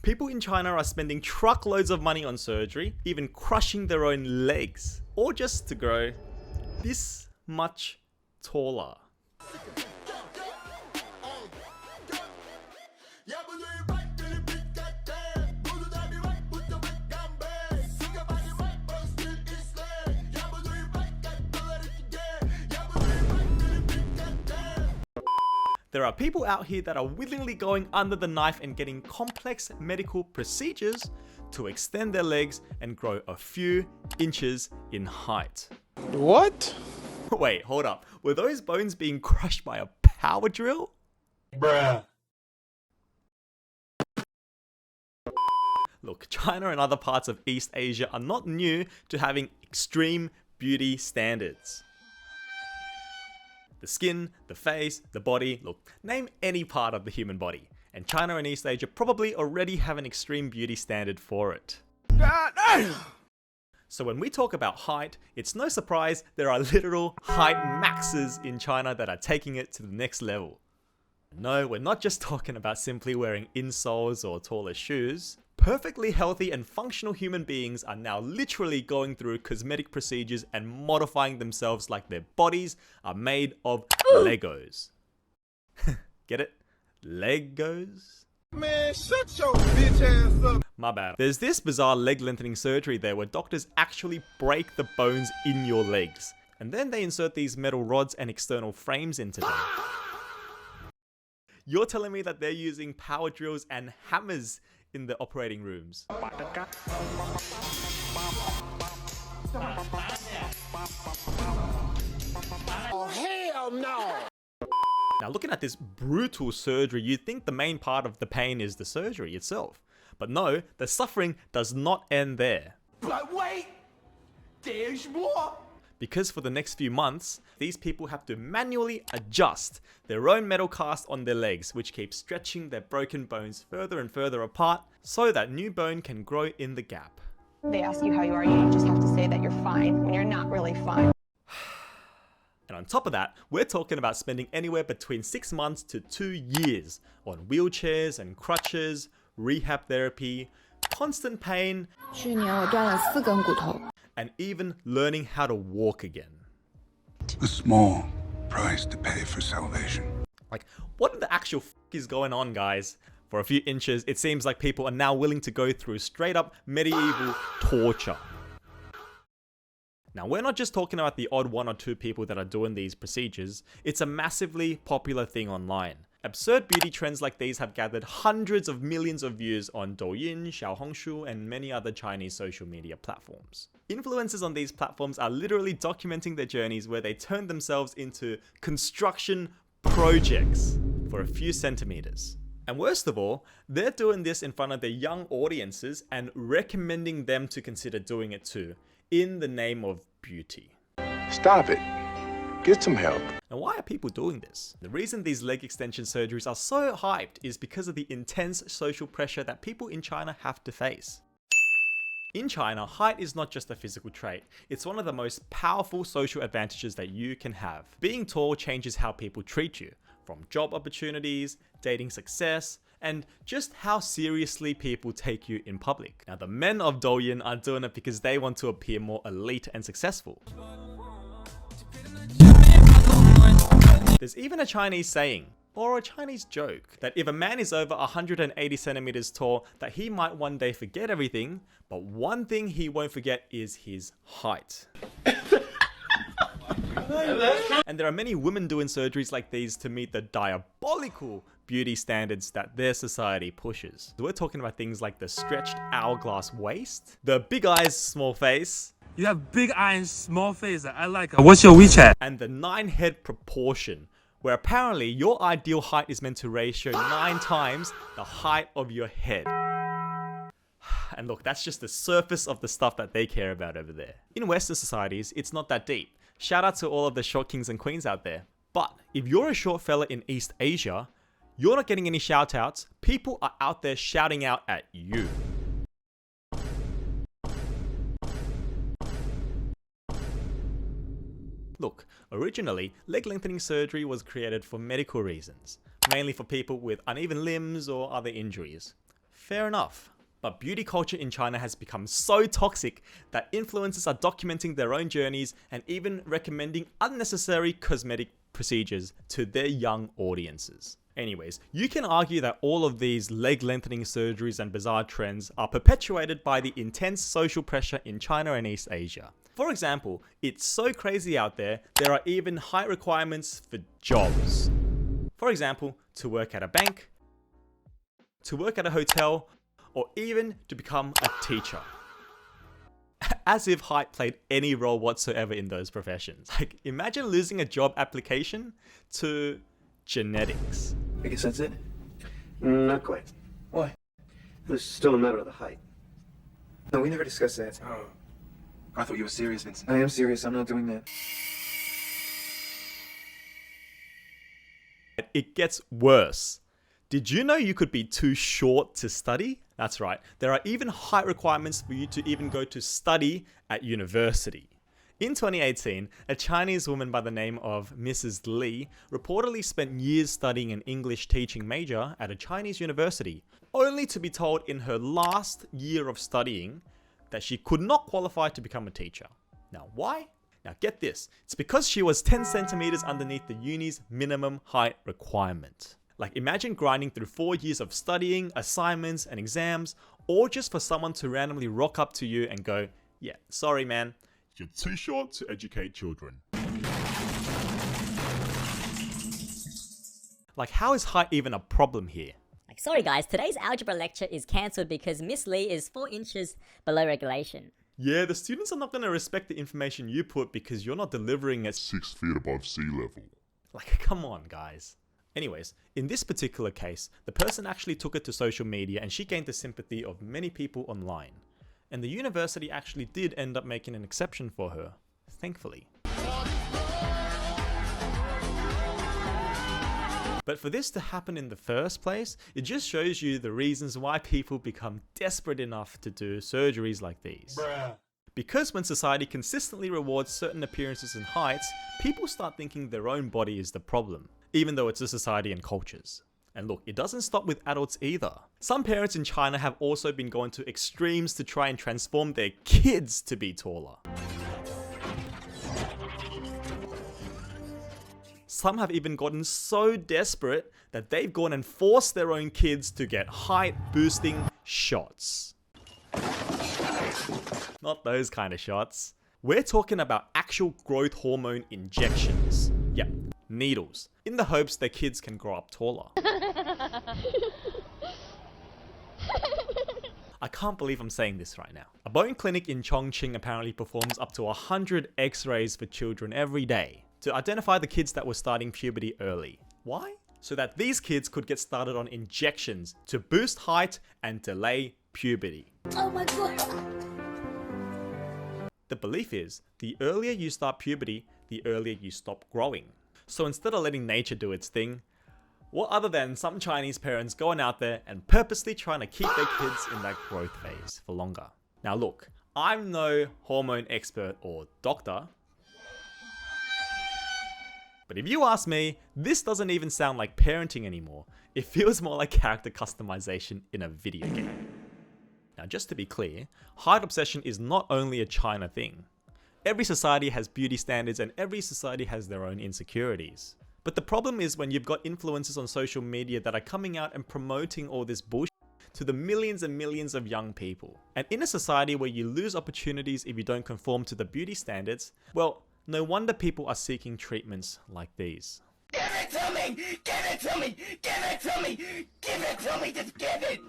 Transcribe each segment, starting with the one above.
People in China are spending truckloads of money on surgery, even crushing their own legs, or just to grow this much taller. There are people out here that are willingly going under the knife and getting complex medical procedures to extend their legs and grow a few inches in height. What? Wait, hold up. Were those bones being crushed by a power drill? Bruh. Look, China and other parts of East Asia are not new to having extreme beauty standards. The skin, the face, the body, look, name any part of the human body. And China and East Asia probably already have an extreme beauty standard for it. So when we talk about height, it's no surprise there are literal height maxes in China that are taking it to the next level. No, we're not just talking about simply wearing insoles or taller shoes. Perfectly healthy and functional human beings are now literally going through cosmetic procedures and modifying themselves like their bodies are made of Legos. Get it? Legos? Man, shut your bitch ass up. My bad. There's this bizarre leg lengthening surgery there where doctors actually break the bones in your legs. And then they insert these metal rods and external frames into them. You're telling me that they're using power drills and hammers in the operating rooms? Oh, hell no! Now looking at this brutal surgery, you'd think the main part of the pain is the surgery itself. But no, the suffering does not end there. But wait! There's more! Because for the next few months, these people have to manually adjust their own metal cast on their legs, which keeps stretching their broken bones further and further apart so that new bone can grow in the gap. They ask you how you are, you just have to say that you're fine when you're not really fine. And on top of that, we're talking about spending anywhere between 6 months to 2 years on wheelchairs and crutches, rehab therapy, constant pain, 去年我断了4根骨头。 and even learning how to walk again. A small price to pay for salvation. Like, what the actual f is going on, guys? For a few inches, it seems like people are now willing to go through straight up medieval torture. Now, we're not just talking about the odd 1 or 2 people that are doing these procedures. It's a massively popular thing online. Absurd beauty trends like these have gathered hundreds of millions of views on Douyin, Xiaohongshu, and many other Chinese social media platforms. Influencers on these platforms are literally documenting their journeys where they turn themselves into construction projects for a few centimeters. And worst of all, they're doing this in front of their young audiences and recommending them to consider doing it too, in the name of beauty. Stop it. Get some help. And why are people doing this? The reason these leg extension surgeries are so hyped is because of the intense social pressure that people in China have to face. In China, height is not just a physical trait, it's one of the most powerful social advantages that you can have. Being tall changes how people treat you, from job opportunities, dating success, and just how seriously people take you in public. Now the men of Douyin are doing it because they want to appear more elite and successful. There's even a Chinese saying, or a Chinese joke, that if a man is over 180 centimeters tall, that he might one day forget everything, but one thing he won't forget is his height. And there are many women doing surgeries like these to meet the diabolical beauty standards that their society pushes. We're talking about things like the stretched hourglass waist, the big eyes, small face, you have big eyes, small face. I like it. What's your WeChat? and the 9-head proportion, where apparently your ideal height is meant to ratio 9 times the height of your head. And look, that's just the surface of the stuff that they care about over there. In Western societies, it's not that deep. Shout out to all of the short kings and queens out there. But if you're a short fella in East Asia, you're not getting any shout outs. People are out there shouting out at you. Look, originally, leg lengthening surgery was created for medical reasons, mainly for people with uneven limbs or other injuries. Fair enough. But beauty culture in China has become so toxic that influencers are documenting their own journeys and even recommending unnecessary cosmetic procedures to their young audiences. Anyways, you can argue that all of these leg lengthening surgeries and bizarre trends are perpetuated by the intense social pressure in China and East Asia. For example, it's so crazy out there, there are even high requirements for jobs. For example, to work at a bank, to work at a hotel, or even to become a teacher. As if height played any role whatsoever in those professions. Like, imagine losing a job application to genetics. I guess that's it? Not quite. Why? There's still a matter of the height. No, we never discussed that. Oh. I thought you were serious, Vincent. I am serious, I'm not doing that. It gets worse. Did you know you could be too short to study? That's right, there are even height requirements for you to even go to study at university. In 2018, a Chinese woman by the name of Mrs. Li reportedly spent years studying an English teaching major at a Chinese university, only to be told in her last year of studying that she could not qualify to become a teacher. Now, why? Now get this, it's because she was 10 centimeters underneath the uni's minimum height requirement. Like, imagine grinding through 4 years of studying, assignments, and exams, or just for someone to randomly rock up to you and go, yeah, sorry man, you're too short to educate children. Like, how is height even a problem here? Like, sorry guys, today's algebra lecture is cancelled because Miss Lee is 4 inches below regulation. Yeah, the students are not going to respect the information you put because you're not delivering at 6 feet above sea level. Like, come on guys. Anyways, in this particular case, the person actually took it to social media and she gained the sympathy of many people online. And the university actually did end up making an exception for her, thankfully. But for this to happen in the first place, it just shows you the reasons why people become desperate enough to do surgeries like these. Bruh. Because when society consistently rewards certain appearances and heights, people start thinking their own body is the problem, even though it's a society and cultures. And look, it doesn't stop with adults either. Some parents in China have also been going to extremes to try and transform their kids to be taller. Some have even gotten so desperate that they've gone and forced their own kids to get height boosting shots. Not those kind of shots. We're talking about actual growth hormone injections. Yeah, needles, in the hopes their kids can grow up taller. I can't believe I'm saying this right now. A bone clinic in Chongqing apparently performs up to 100 x-rays for children every day to identify the kids that were starting puberty early. Why? So that these kids could get started on injections to boost height and delay puberty. Oh my god! The belief is, the earlier you start puberty, the earlier you stop growing. So instead of letting nature do its thing, what other than some Chinese parents going out there and purposely trying to keep their kids in that growth phase for longer. Now look, I'm no hormone expert or doctor, but if you ask me, this doesn't even sound like parenting anymore. It feels more like character customization in a video game. Now just to be clear, height obsession is not only a China thing. Every society has beauty standards and every society has their own insecurities. But the problem is when you've got influencers on social media that are coming out and promoting all this bullshit to the millions and millions of young people. And in a society where you lose opportunities if you don't conform to the beauty standards, well, no wonder people are seeking treatments like these. Give it to me! Give it to me! Give it to me! Give it to me! Just give it!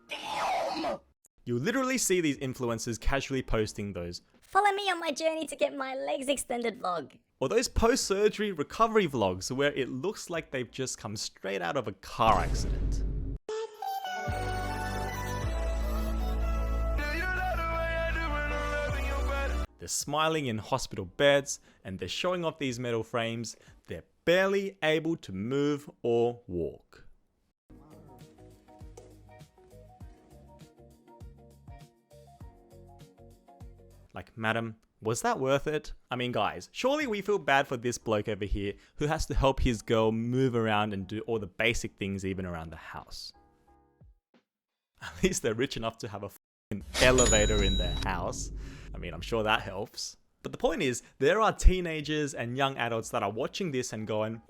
Damn! You literally see these influencers casually posting those Follow me on my journey to get my legs extended vlog. or those post-surgery recovery vlogs where it looks like they've just come straight out of a car accident. They're smiling in hospital beds and they're showing off these metal frames. They're barely able to move or walk. Like, madam, was that worth it? I mean guys, surely we feel bad for this bloke over here who has to help his girl move around and do all the basic things even around the house. At least they're rich enough to have a f***ing elevator in their house. I mean, I'm sure that helps. But the point is, there are teenagers and young adults that are watching this and going,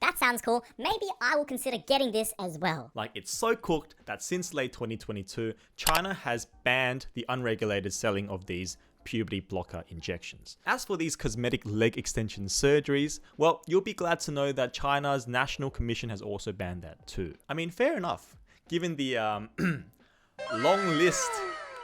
That sounds cool. Maybe I will consider getting this as well. like, it's so cooked that since late 2022, China has banned the unregulated selling of these puberty blocker injections. As for these cosmetic leg extension surgeries, well, you'll be glad to know that China's National Commission has also banned that too. I mean, fair enough, given the long list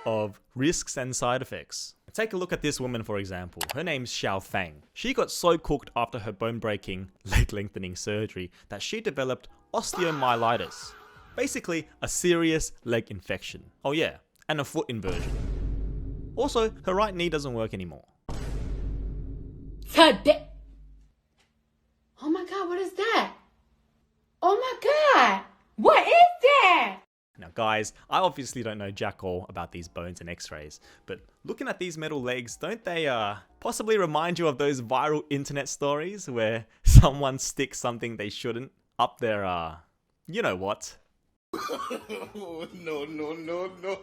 of risks and side effects. Take a look at this woman, for example. Her name's Xiao Fang. She got so cooked after her bone-breaking leg lengthening surgery that she developed osteomyelitis. Basically, a serious leg infection. Oh yeah, and a foot inversion. Also, her right knee doesn't work anymore. Oh my god, what is that? Oh my god, what is that? Now guys, I obviously don't know jack all about these bones and x-rays, but looking at these metal legs, don't they possibly remind you of those viral internet stories where someone sticks something they shouldn't up their, you know what? No, no, no, no.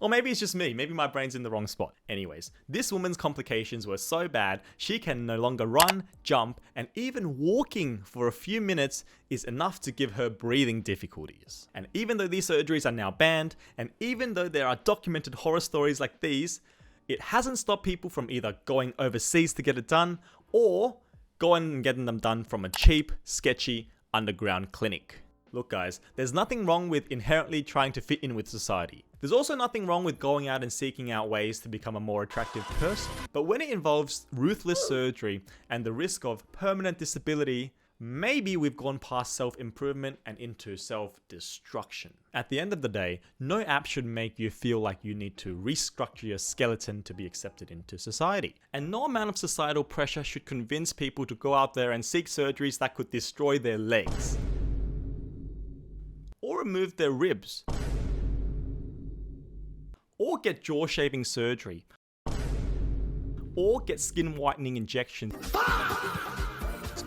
Or maybe it's just me, maybe my brain's in the wrong spot. Anyways, this woman's complications were so bad, she can no longer run, jump, and even walking for a few minutes is enough to give her breathing difficulties. And even though these surgeries are now banned, and even though there are documented horror stories like these, it hasn't stopped people from either going overseas to get it done, or going and getting them done from a cheap, sketchy, underground clinic. Look guys, there's nothing wrong with inherently trying to fit in with society. There's also nothing wrong with going out and seeking out ways to become a more attractive person. But when it involves ruthless surgery and the risk of permanent disability, maybe we've gone past self-improvement and into self-destruction. At the end of the day, no app should make you feel like you need to restructure your skeleton to be accepted into society. And no amount of societal pressure should convince people to go out there and seek surgeries that could destroy their legs, or remove their ribs, or get jaw shaving surgery, or get skin whitening injections,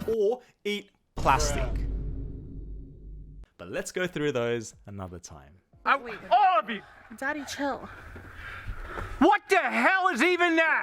or eat plastic. But let's go through those another time. All of you! Daddy, chill. What the hell is even that?